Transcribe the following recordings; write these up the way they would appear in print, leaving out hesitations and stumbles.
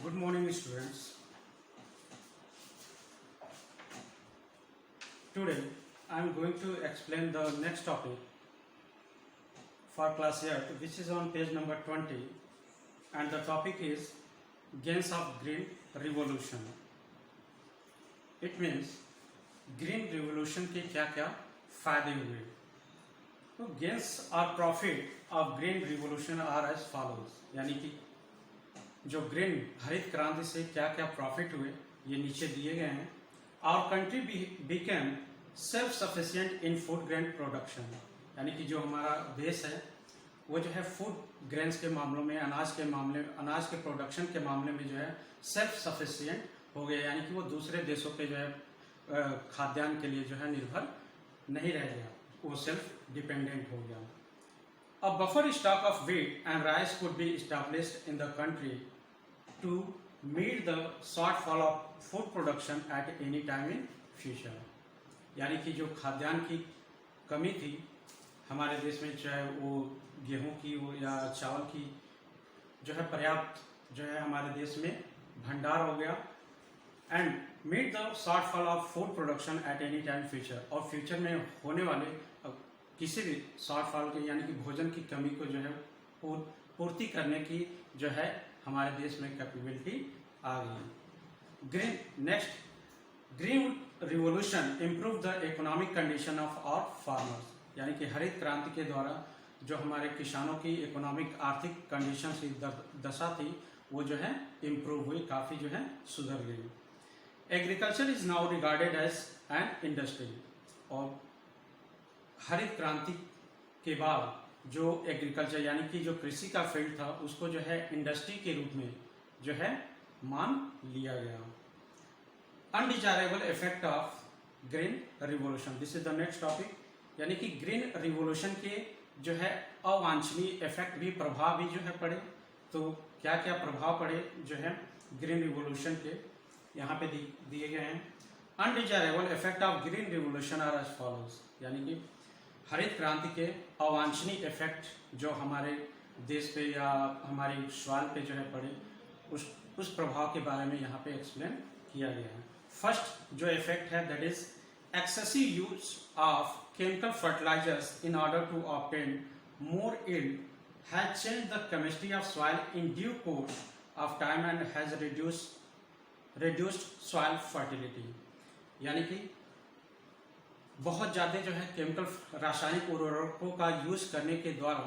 Good morning, students. Today, I am going to explain the next topic for class 8, which is on page number 20, and the topic is gains of green revolution. It means green revolution के क्या-क्या फायदे हुए. तो gains or profit of green revolution are as follows. यानी कि जो green हरित क्रांति से क्या क्या प्रॉफिट हुए ये नीचे दिए गए हैं. Our country became self sufficient in food grain production. यानी कि जो हमारा देश है वो जो है फूड ग्रेन्स के मामलों में अनाज के प्रोडक्शन के मामले में जो है सेल्फ सफिशिएंट हो गया. यानी कि वो दूसरे देशों पे जो है खाद्यान्न के लिए जो है निर्भर नहीं रह गया, वो सेल्फ डिपेंडेंट हो गया. A buffer stock of wheat and rice could be established in the country to meet the shortfall of food production at any time in future. यानी कि जो खाद्यान्न की कमी थी हमारे देश में, चाहे वो गेहूं की हो या चावल की, जो है पर्याप्त जो है हमारे देश में भंडार हो गया. And meet the shortfall of food production at any time future. और फ्यूचर में होने वाले किसी भी शॉर्टफॉल के यानी कि भोजन की कमी को जो है पूर्ति करने की जो है हमारे देश में कैपेबिलिटी आ गई. Green revolution improve the economic condition of our farmers. यानी कि हरित क्रांति के द्वारा जो हमारे किसानों की इकोनॉमिक आर्थिक कंडीशन की दशा थी वो जो है इम्प्रूव हुई, काफ़ी जो है सुधर गई. Agriculture is now regarded as an industry. और हरित क्रांति के बाद जो एग्रीकल्चर यानी कि जो कृषि का फील्ड था उसको जो है इंडस्ट्री के रूप में जो है मान लिया गया. Undesirable effect of green revolution. This is the next topic. यानी कि ग्रीन रिवोल्यूशन के जो है अवांछनीय इफेक्ट भी, प्रभाव भी जो है पड़े. तो क्या क्या प्रभाव पड़े जो है ग्रीन रिवोल्यूशन के, यहाँ पे दिए गए हैं. Undesirable effect of green revolution are as follows. यानी कि हरित क्रांति के अवांछनीय इफेक्ट जो हमारे देश पे या हमारी सॉइल पे जो है पड़े, उस प्रभाव के बारे में यहाँ पे एक्सप्लेन किया गया है. फर्स्ट जो इफेक्ट है that is excessive use of chemical fertilizers in order to obtain more yield has changed the chemistry of soil in due course of time and has reduced soil fertility. यानी कि बहुत ज़्यादा जो है chemical रासायनिक उर्वरकों का यूज करने के द्वारा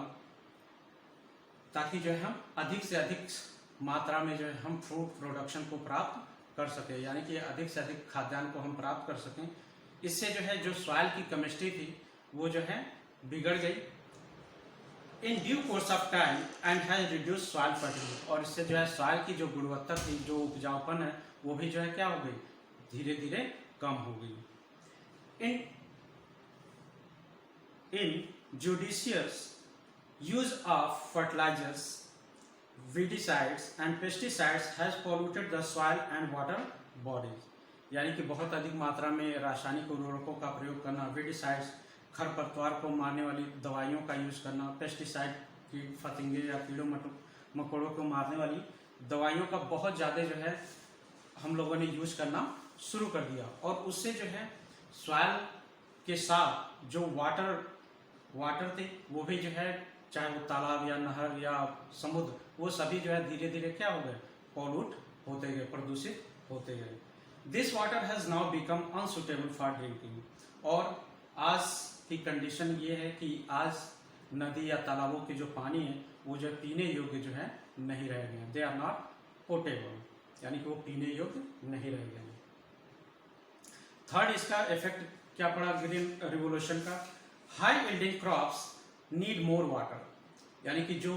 ताकि जो है हम अधिक से अधिक मात्रा में जो है हम फूड प्रोडक्शन को प्राप्त कर सकें, यानी कि अधिक से अधिक खाद्यान्न को हम प्राप्त कर सकें. इससे जो है जो सॉइल की केमिस्ट्री थी वो जो है बिगड़ गई इन due course of time and has reduce soil fertility. और इससे जो है सॉइल की जो गुणवत्ता थी, जो उपजाऊपन है, वो भी जो है क्या हो गई, धीरे धीरे कम हो गई. In judicious use of fertilizers, weedicides and pesticides has polluted the soil and water bodies. यानी कि बहुत अधिक मात्रा में रासायनिक उर्वरकों का प्रयोग करना, वीडिसाइड्स खरपतवार को मारने वाली दवाइयों का यूज करना, पेस्टिसाइड कीट फतिंगे या कीड़ों मकोड़ों को मारने वाली दवाइयों का बहुत ज़्यादा जो है हम लोगों ने यूज करना शुरू कर दिया. और उससे जो है सॉइल के साथ जो वाटर थे वो भी जो है, चाहे वो तालाब या नहर या समुद्र, वो सभी जो है धीरे धीरे क्या हो गए, पॉल्यूट होते गए, प्रदूषित होते गए. This water has now become unsuitable for drinking. और आज की कंडीशन ये है कि आज नदी या तालाबों के जो पानी है वो जो पीने योग्य जो है नहीं रह गए. दे आर नॉट पोटेबल, यानी कि वो पीने योग्य नहीं रह गए. थर्ड इसका इफेक्ट क्या पड़ा ग्रीन रिवोल्यूशन का, high yielding crops need more water. यानी कि जो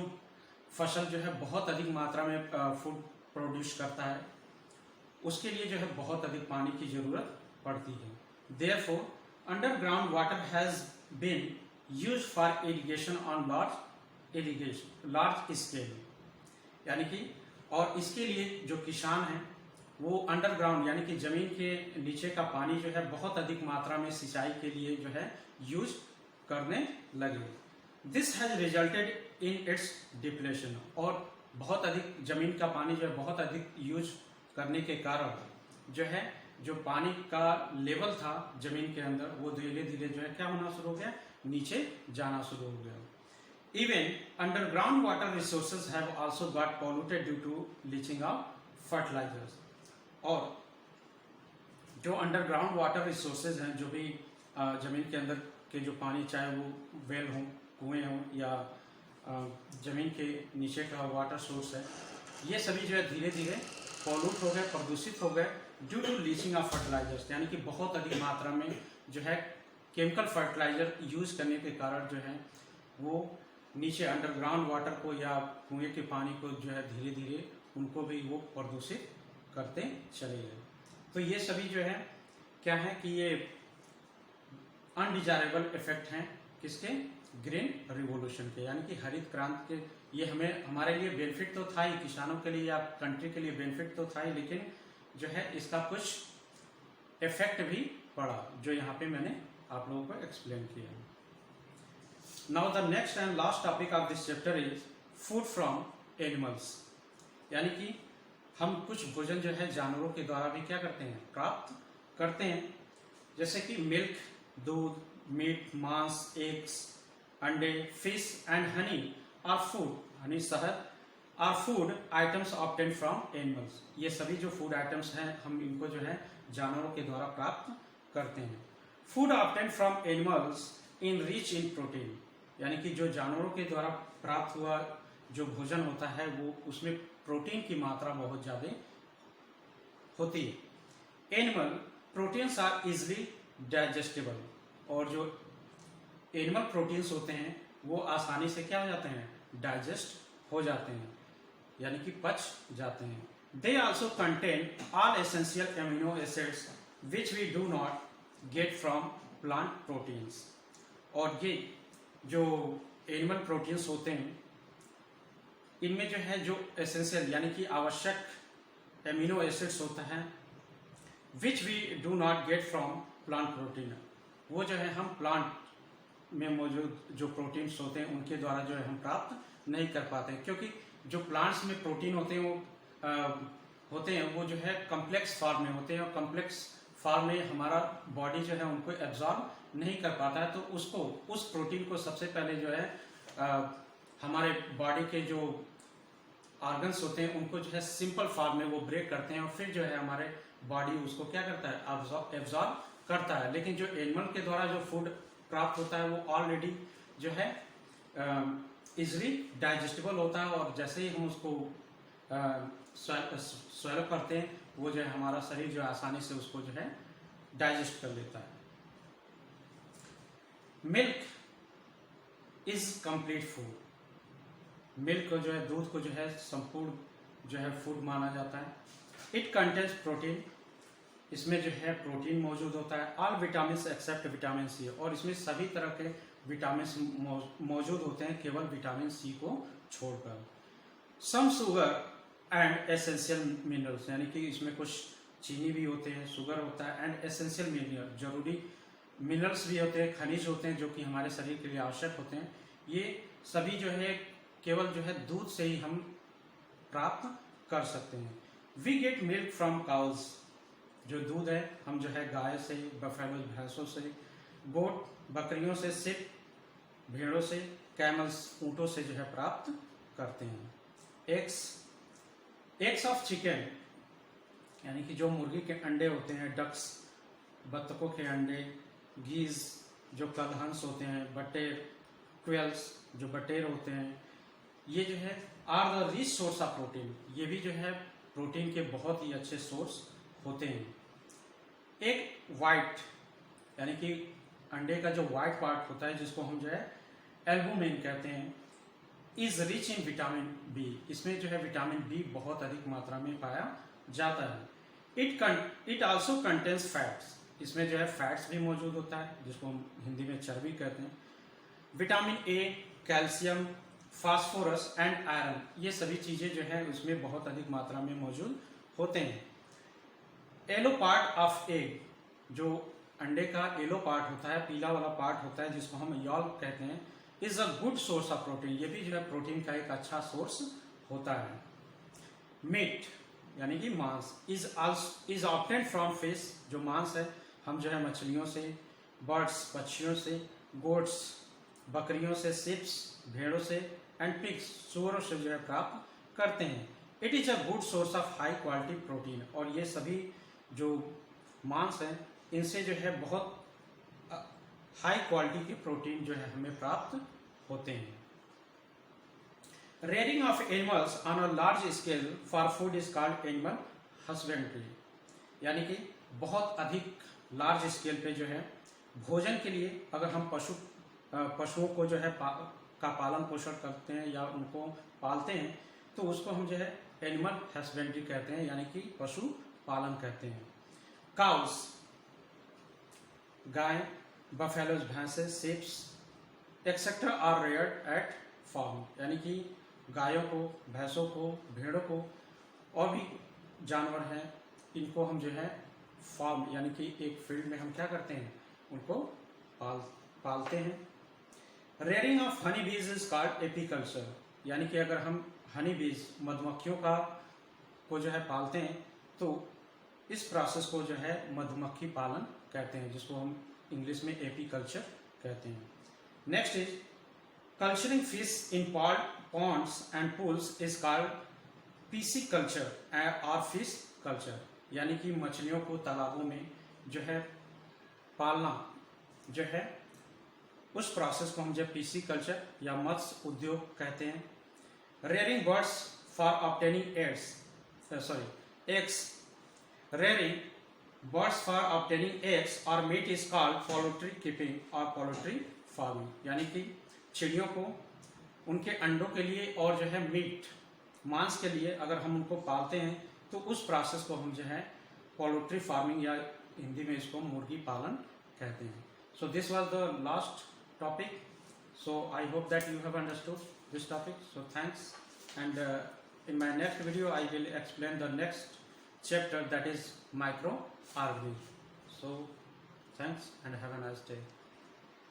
फसल जो है बहुत अधिक मात्रा में फूड प्रोड्यूस करता है उसके लिए जो है बहुत अधिक पानी की जरूरत पड़ती है. Therefore underground water has been used for irrigation on large scale. यानी कि और इसके लिए जो किसान हैं वो अंडरग्राउंड यानी कि जमीन के नीचे का पानी जो है बहुत अधिक मात्रा में सिंचाई के लिए जो है यूज करने लगे. This has resulted in its depletion. और बहुत अधिक जमीन का पानी जो है बहुत अधिक यूज करने के कारण जो है जो पानी का लेवल था जमीन के अंदर वो धीरे धीरे जो है क्या होना शुरू हो गया, नीचे जाना शुरू हो गया। Even underground water resources have also got polluted due to leaching of fertilizers. और जो अंडरग्राउंड वाटर रिसोर्सेज हैं, जो भी जमीन के अंदर के जो पानी, चाहे वो वेल हो, कुएं हो या जमीन के नीचे का वाटर सोर्स है, ये सभी जो है धीरे धीरे पॉल्यूट हो गए, प्रदूषित हो गए due to leaching of fertilizers, यानी कि बहुत अधिक मात्रा में जो है केमिकल फर्टिलाइजर यूज करने के कारण जो है वो नीचे अंडरग्राउंड वाटर को या कुएं के पानी को जो है धीरे धीरे उनको भी वो प्रदूषित करते चले गए। तो ये सभी जो है क्या है कि ये अनडिजायरेबल इफेक्ट हैं किसके, ग्रीन रिवॉल्यूशन के, यानी कि हरित क्रांति के। ये हमें हमारे लिए बेनिफिट तो था ही, किसानों के लिए या कंट्री के लिए बेनिफिट तो था ही, लेकिन जो है इसका कुछ इफेक्ट भी पड़ा जो यहाँ पे मैंने आप लोगों को एक्सप्लेन किया। Now the next and last topic of this chapter is food from animals, यानी कि हम कुछ भोजन जो है जानवरों के द्वारा भी क्या करते हैं, प्राप्त करते हैं, जैसे कि मिल्क, दूध, मीट, मांस, एग्स, अंडे, fish and honey are food, honey शहद are food items obtain from animals. ये सभी जो फूड आइटम्स हैं हम इनको जो है जानवरों के द्वारा प्राप्त करते हैं। Food obtain from animals in rich in protein, यानी कि जो जानवरों के द्वारा प्राप्त हुआ जो भोजन होता है वो उसमें प्रोटीन की मात्रा बहुत ज्यादा होती है। Animal proteins are easily digestible, और जो एनिमल प्रोटीन्स होते हैं वो आसानी से क्या हो जाते हैं, डाइजेस्ट हो जाते हैं, यानी कि पच जाते हैं। They also contain all essential amino acids which we do not get from plant proteins. और ये जो एनिमल प्रोटीन्स होते हैं इनमें जो है जो एसेंशियल यानी कि आवश्यक एमिनो एसिड्स होता है which we do not get from plant protein, वो जो है हम प्लांट में मौजूद जो प्रोटीन्स होते हैं उनके द्वारा जो है हम प्राप्त नहीं कर पाते, क्योंकि जो प्लांट्स में प्रोटीन होते हैं वो जो है कम्प्लेक्स फॉर्म में होते हैं, और कम्प्लेक्स फॉर्म में हमारा बॉडी जो है उनको एब्जॉर्ब नहीं कर पाता है। तो उसको उस प्रोटीन को सबसे पहले जो है हमारे बॉडी के जो ऑर्गन्स होते हैं उनको जो है सिंपल फॉर्म में वो ब्रेक करते हैं, और फिर जो है हमारे बॉडी उसको क्या करता है, एब्जॉर्ब करता है। लेकिन जो एनिमल के द्वारा जो फूड प्राप्त होता है वो ऑलरेडी जो है इजिली डाइजेस्टेबल होता है, और जैसे ही हम उसको स्वेलो करते हैं वो जो है हमारा शरीर जो है आसानी से उसको जो है डाइजेस्ट कर लेता है। Milk is complete food, milk को जो है दूध को जो है संपूर्ण जो है फूड माना जाता है। इट कंटेन्स प्रोटीन, इसमें जो है प्रोटीन मौजूद होता है। All vitamin except vitamin C, और इसमें सभी तरह के विटामिन मौजूद होते हैं केवल विटामिन सी को छोड़कर। Some sugar and essential minerals, यानी कि इसमें कुछ चीनी भी होते हैं, शुगर होता है, एंड एसेंशियल मिनरल जरूरी मिनरल्स भी होते हैं, खनिज होते हैं जो कि हमारे शरीर के लिए आवश्यक होते हैं। ये सभी जो है केवल जो है दूध से ही हम प्राप्त कर सकते हैं। We get milk from cows, जो दूध है हम जो है गाय से, बफेलो भैंसों से, गोट बकरियों से, सिप भेड़ों से, कैमल्स ऊँटों से जो है प्राप्त करते हैं। एग्स ऑफ चिकन, यानी कि जो मुर्गी के अंडे होते हैं, डक्स बत्तखों के अंडे, गीज जो कलहंस होते हैं, बटेर क्वेल्स जो बटेर होते हैं, ये जो है are the rich source of protein, ये भी जो है प्रोटीन के बहुत ही अच्छे सोर्स होते हैं। एक वाइट यानी कि अंडे का जो वाइट पार्ट होता है जिसको हम जो है एल्बुमिन कहते हैं, is rich in vitamin B, इसमें जो है विटामिन बी बहुत अधिक मात्रा में पाया जाता है। इट आल्सो कंटेन्स फैट्स, इसमें जो है फैट्स भी मौजूद होता है जिसको हम हिंदी में चर्बी कहते हैं। Vitamin A, calcium, phosphorus and iron, ये सभी चीजें जो है उसमें बहुत अधिक मात्रा में मौजूद होते हैं। येलो पार्ट ऑफ एग, जो अंडे का येलो पार्ट होता है, पीला वाला पार्ट होता है जिसको हम यॉल्क कहते हैं, is a good source of protein, ये भी जो है प्रोटीन का एक अच्छा सोर्स होता है। मीट यानी कि मांस इज ऑब्टेन्ड फ्रॉम फिश, जो मांस है हम जो है मछलियों से, बर्ड्स पक्षियों से, गोट्स बकरियों से, शिप्स भेड़ों से, एंड पिग्स सूअरों से जो है प्राप्त करते हैं। It is a good source of high quality protein, और ये सभी जो मांस हैं इनसे जो है बहुत हाई क्वालिटी के प्रोटीन जो है हमें प्राप्त होते हैं। Rearing of animals on a large scale for food is called animal husbandry, यानी कि बहुत अधिक लार्ज स्केल पे जो है भोजन के लिए अगर हम पशुओं को जो है का पालन पोषण करते हैं या उनको पालते हैं तो उसको हम जो है एनिमल हस्बेंड्री कहते हैं, यानी कि पशु पालन कहते हैं। काउस गाय, बफेलोज भैंसे, sheeps etcetera are reared at farm, यानी कि गायों को, भैंसों को, भेड़ों को और भी जानवर हैं इनको हम जो है फार्म यानी कि एक फील्ड में हम क्या करते हैं उनको पालते हैं। रेयरिंग ऑफ हनी बीज इज कॉल्ड एपीकल्चर, यानी कि अगर हम हनी बीज मधुमक्खियों को जो है पालते हैं तो इस प्रोसेस को जो है मधुमक्खी पालन कहते हैं, जिसको हम इंग्लिश में एपीकल्चर कहते हैं। Next is culturing fish in ponds and pools is called pisciculture और फिश कल्चर, यानी कि मछलियों को तालाबों में जो है पालना जो है उस प्रोसेस को हम जब पीसी कल्चर या मत्स्य उद्योग कहते हैं। Rearing birds for obtaining eggs rearing birds for obtaining eggs और meat is called poultry keeping और पोल्ट्री फार्मिंग, यानी कि चिड़ियों को उनके अंडों के लिए और जो है मीट मांस के लिए अगर हम उनको पालते हैं तो उस प्रोसेस को हम जो है पोल्ट्री फार्मिंग या हिंदी में इसको मुर्गी पालन कहते हैं। So this was the last topic, so I hope that you have understood this topic, so thanks, and in my next video I will explain the next chapter, that is microorganisms. So thanks and have a nice day.